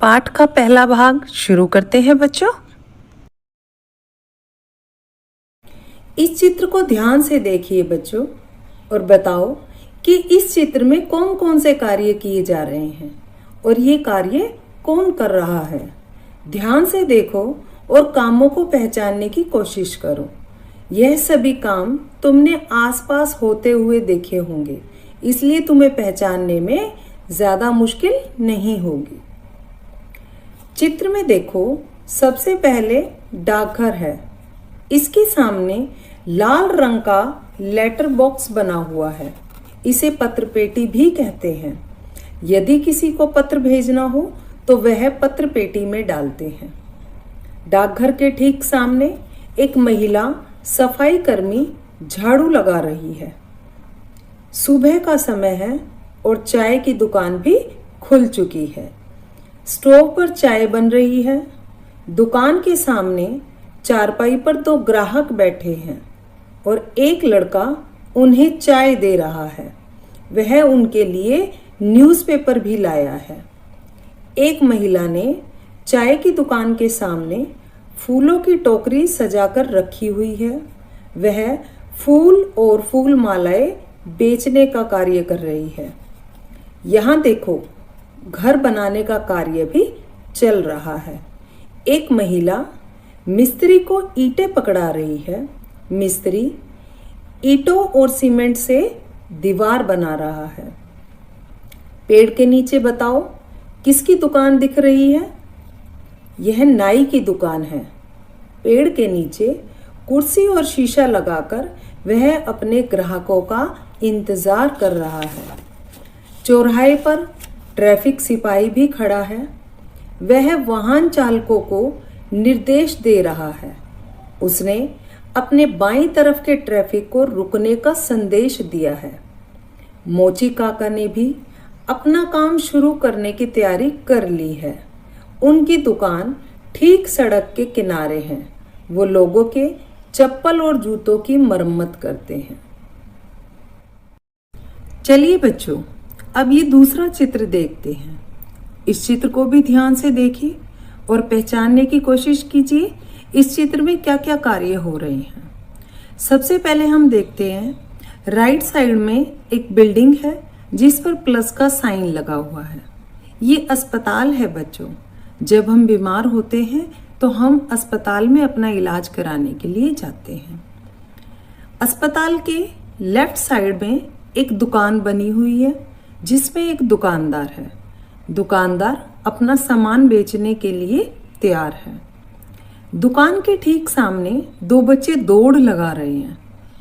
पाठ का पहला भाग शुरू करते हैं बच्चों। इस चित्र को ध्यान से देखिए बच्चों और बताओ कि इस चित्र में कौन कौन से कार्य किए जा रहे हैं और ये कार्य कौन कर रहा है। ध्यान से देखो और कामों को पहचानने की कोशिश करो। यह सभी काम तुमने आसपास होते हुए देखे होंगे, इसलिए तुम्हें पहचानने में ज़्यादा मुश्किल नहीं होगी। चित्र में देखो, सबसे पहले डाकघर है। इसके सामने लाल रंग का लेटर बॉक्स बना हुआ है। इसे पत्र पेटी भी कहते हैं। यदि किसी को पत्र भेजना हो तो वह पत्र पेटी में डालते हैं। डाकघर के ठीक सामने एक महिला सफाई कर्मी झाड़ू लगा रही है। सुबह का समय है और चाय की दुकान भी खुल चुकी है। स्टोव पर चाय बन रही है। दुकान के सामने चारपाई पर दो ग्राहक बैठे हैं और एक लड़का उन्हें चाय दे रहा है। वह उनके लिए न्यूज़पेपर भी लाया है। एक महिला ने चाय की दुकान के सामने फूलों की टोकरी सजाकर रखी हुई है। वह फूल और फूल मालाएं बेचने का कार्य कर रही है। यहाँ देखो, घर बनाने का कार्य भी चल रहा है। एक महिला मिस्त्री को ईंटें पकड़ा रही है। मिस्त्री ईंटों और सीमेंट से दीवार बना रहा है। पेड़ के नीचे बताओ, किसकी दुकान दिख रही है? यह नाई की दुकान है। पेड़ के नीचे कुर्सी और शीशा लगाकर वह अपने ग्राहकों का इंतजार कर रहा है। चौराहे पर ट्रैफिक सिपाही भी खड़ा है। वह वाहन चालकों को निर्देश दे रहा है। उसने अपने बाईं तरफ के ट्रैफिक को रुकने का संदेश दिया है। मोची काका ने भी अपना काम शुरू करने की तैयारी कर ली है। उनकी दुकान ठीक सड़क के किनारे है। वो लोगों के चप्पल और जूतों की मरम्मत करते हैं। चलिए बच्चों, अब ये दूसरा चित्र देखते हैं। इस चित्र को भी ध्यान से देखिए और पहचानने की कोशिश कीजिए इस चित्र में क्या क्या कार्य हो रहे हैं। सबसे पहले हम देखते हैं, राइट साइड में एक बिल्डिंग है जिस पर प्लस का साइन लगा हुआ है। ये अस्पताल है बच्चों। जब हम बीमार होते हैं तो हम अस्पताल में अपना इलाज कराने के लिए जाते हैं। अस्पताल के लेफ्ट साइड में एक दुकान बनी हुई है जिसमें एक दुकानदार है। दुकानदार अपना सामान बेचने के लिए तैयार है। दुकान के ठीक सामने दो बच्चे दौड़ लगा रहे हैं।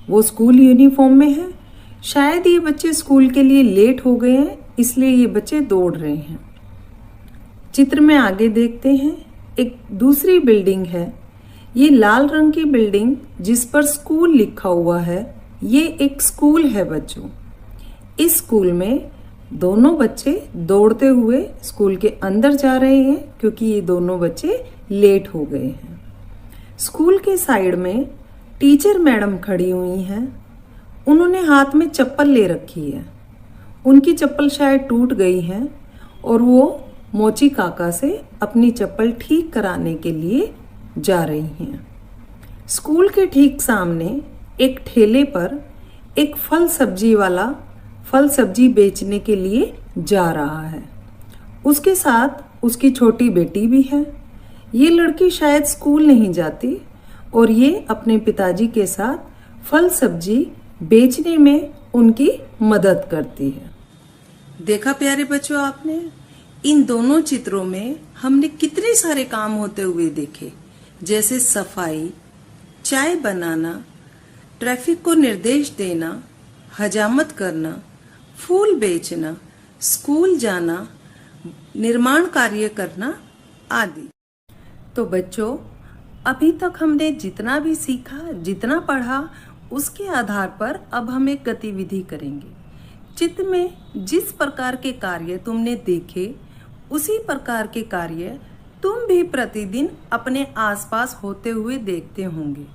वो स्कूल यूनिफॉर्म में हैं। शायद ये बच्चे स्कूल के लिए लेट हो गए हैं, इसलिए ये बच्चे दौड़ रहे हैं। चित्र में आगे देखते हैं, एक दूसरी बिल्डिंग है। ये लाल रंग की बिल्डिंग जिस पर स्कूल लिखा हुआ है, ये एक स्कूल है बच्चों। इस स्कूल में दोनों बच्चे दौड़ते हुए स्कूल के अंदर जा रहे हैं क्योंकि ये दोनों बच्चे लेट हो गए हैं। स्कूल के साइड में टीचर मैडम खड़ी हुई हैं। उन्होंने हाथ में चप्पल ले रखी है। उनकी चप्पल शायद टूट गई है और वो मोची काका से अपनी चप्पल ठीक कराने के लिए जा रही हैं। स्कूल के ठीक सामने एक ठेले पर एक फल सब्जी वाला फल सब्जी बेचने के लिए जा रहा है। उसके साथ उसकी छोटी बेटी भी है। ये लड़की शायद स्कूल नहीं जाती और ये अपने पिताजी के साथ फल सब्जी बेचने में उनकी मदद करती है। देखा प्यारे बच्चों, आपने इन दोनों चित्रों में हमने कितने सारे काम होते हुए देखे, जैसे सफाई, चाय बनाना, ट्रैफिक को निर्देश देना, हजामत करना, फूल बेचना, स्कूल जाना, निर्माण कार्य करना आदि। तो बच्चों, अभी तक हमने जितना भी सीखा, जितना पढ़ा, उसके आधार पर अब हम एक गतिविधि करेंगे। चित्र में जिस प्रकार के कार्य तुमने देखे, उसी प्रकार के कार्य तुम भी प्रतिदिन अपने आसपास होते हुए देखते होंगे।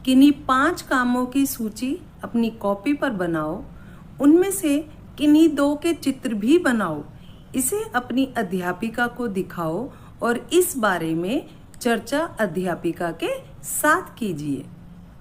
किन्हीं 5 कामों की सूची अपनी कॉपी पर बनाओ। उनमें से किन्हीं 2 के चित्र भी बनाओ। इसे अपनी अध्यापिका को दिखाओ और इस बारे में चर्चा अध्यापिका के साथ कीजिए।